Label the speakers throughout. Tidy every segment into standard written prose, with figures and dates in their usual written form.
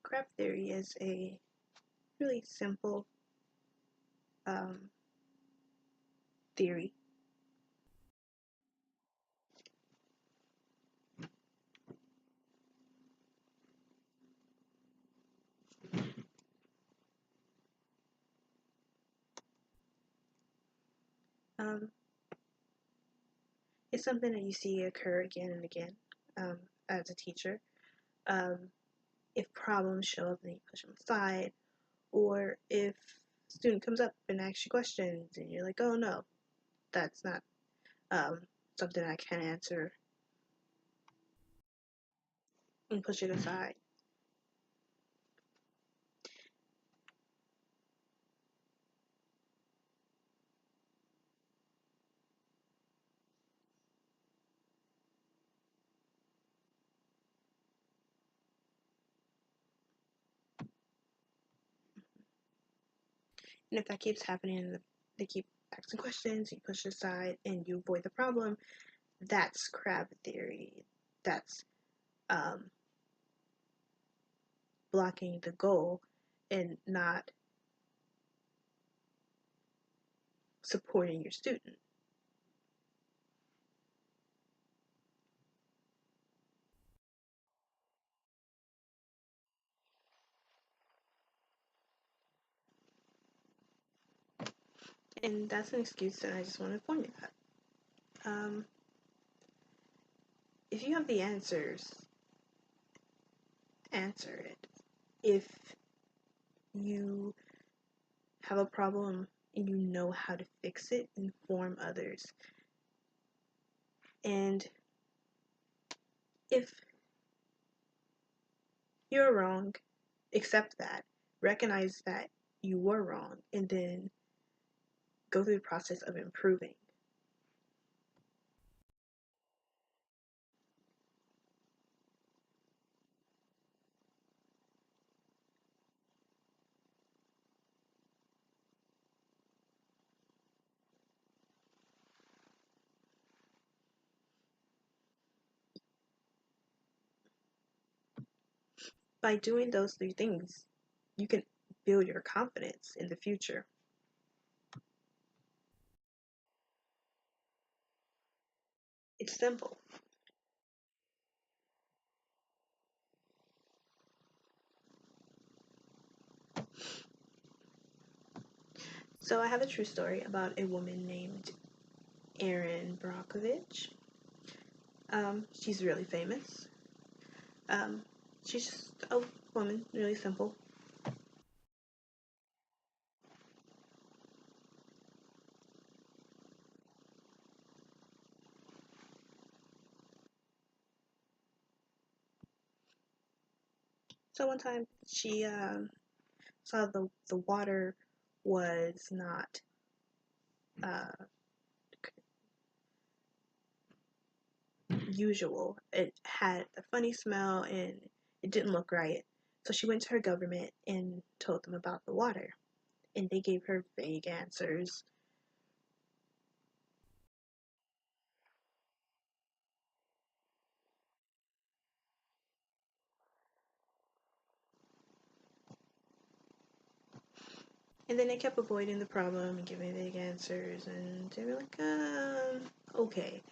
Speaker 1: Crab theory is a really simple um, theory. Um, it's something that you see occur again and again um, as a teacher. Um, if problems show up and you push them aside, or if a student comes up and asks you questions and you're like, oh no, that's not um, something I can answer, and push it aside. And if that keeps happening and they keep asking questions, you push it aside and you avoid the problem, that's crab theory. That's um, blocking the goal and not supporting your student. And that's an excuse, and I just want to inform you that. If you have the answers, answer it. If you have a problem and you know how to fix it, inform others. And if you're wrong, accept that, recognize that you were wrong, and then go through the process of improving. By doing those three things, you can build your confidence in the future. It's simple. So I have a true story about a woman named Erin Brockovich. She's really famous. Um, she's just a woman, really simple. So one time she saw the water was not uh, usual. It had a funny smell and it didn't look right. So she went to her government and told them about the water, and they gave her vague answers. And then they kept avoiding the problem and giving vague answers, and they were like, okay.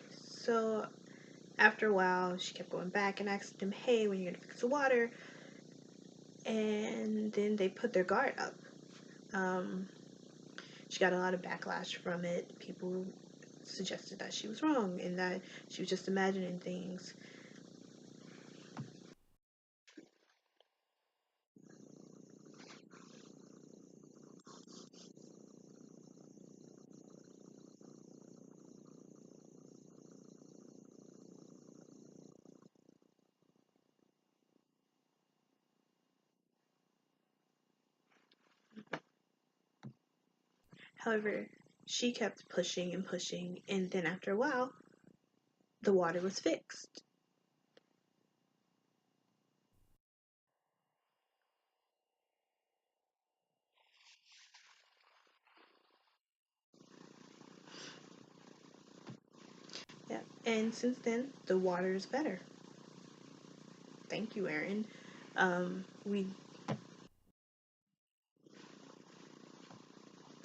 Speaker 1: So after a while, she kept going back and asking them, hey, when are you going to fix the water? And then they put their guard up. Um, she got a lot of backlash from it. People suggested that she was wrong and that she was just imagining things. However, she kept pushing and pushing, and then after a while, the water was fixed. And since then, the water is better. Thank you, Aaron.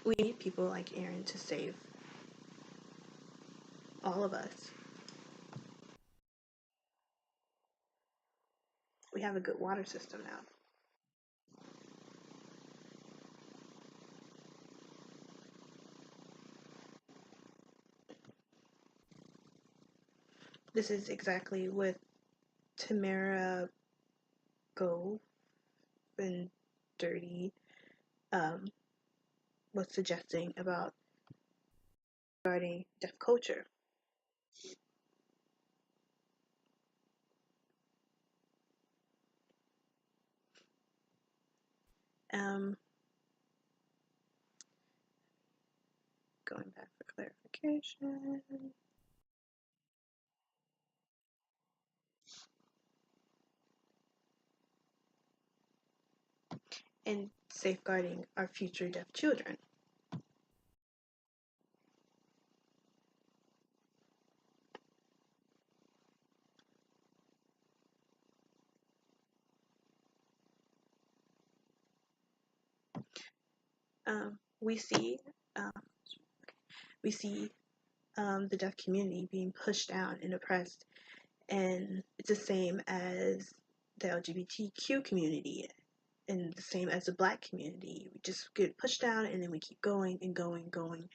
Speaker 1: We need people like Aaron to save all of us. We have a good water system now. This is exactly what Tamara Gove and Dirty um, was suggesting about regarding deaf culture. Um, Going back for clarification. And safeguarding our future deaf children. We see um, we see the deaf community being pushed down and oppressed, and it's the same as the LGBTQ community, and the same as the Black community. We just get pushed down, and then we keep going and going and going.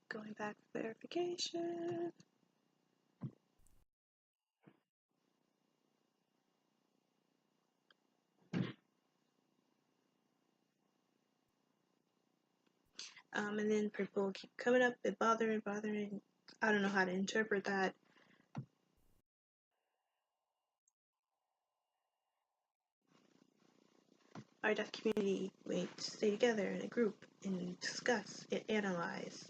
Speaker 1: Going back for verification. And then people keep coming up and bothering. I don't know how to interpret that. Our deaf community, we stay together in a group and discuss and analyze.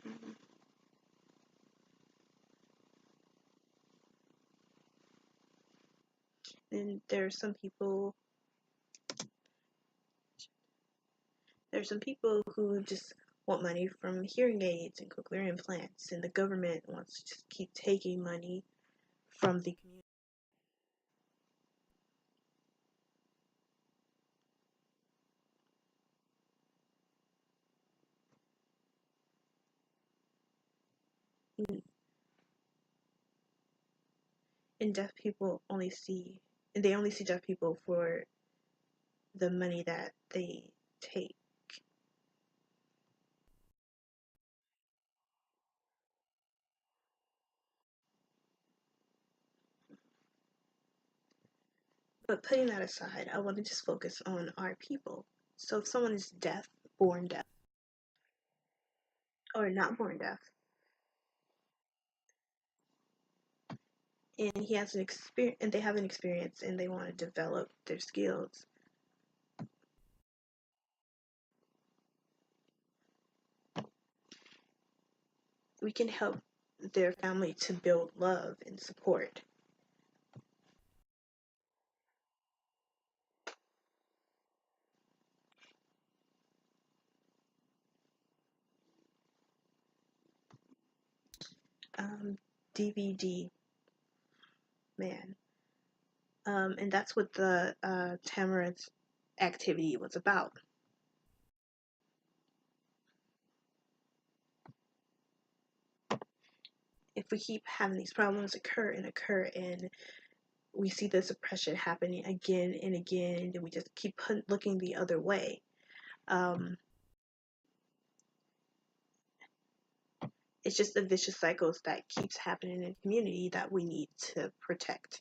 Speaker 1: Mm-hmm. And there's some people who just want money from hearing aids and cochlear implants, and the government wants to just keep taking money from the community. And deaf people only see deaf people for the money that they take. But putting that aside, I want to just focus on our people. So if someone is deaf, born deaf, or not born deaf, and he has an experience, and they have an experience, and they want to develop their skills, we can help their family to build love and support. Um, DVD man, and that's what the Tamara's activity was about. If we keep having these problems occur, and we see this oppression happening again and again, and we just keep looking the other way, um, it's just the vicious cycles that keeps happening in the community that we need to protect.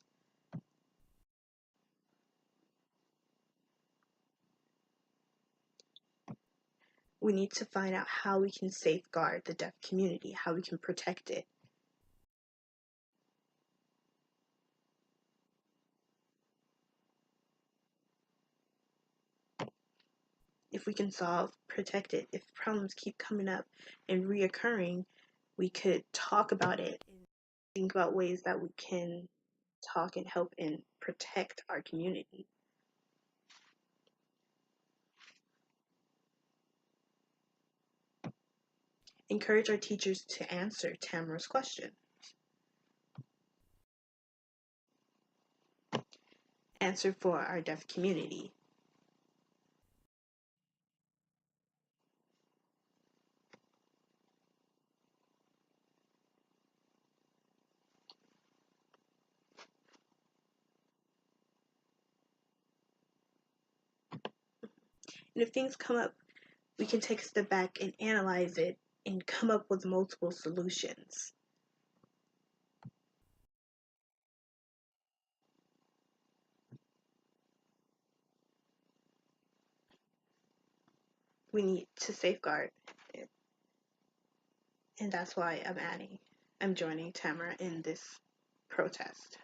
Speaker 1: We need to find out how we can safeguard the deaf community, how we can protect it. If if we can solve, protect it. If problems keep coming up and reoccurring, we could talk about it and think about ways that we can talk and help and protect our community. Encourage our teachers to answer Tamara's question. Answer for our deaf community. And if things come up, we can take a step back and analyze it and come up with multiple solutions. We need to safeguard it. And that's why I'm joining Tamara in this protest.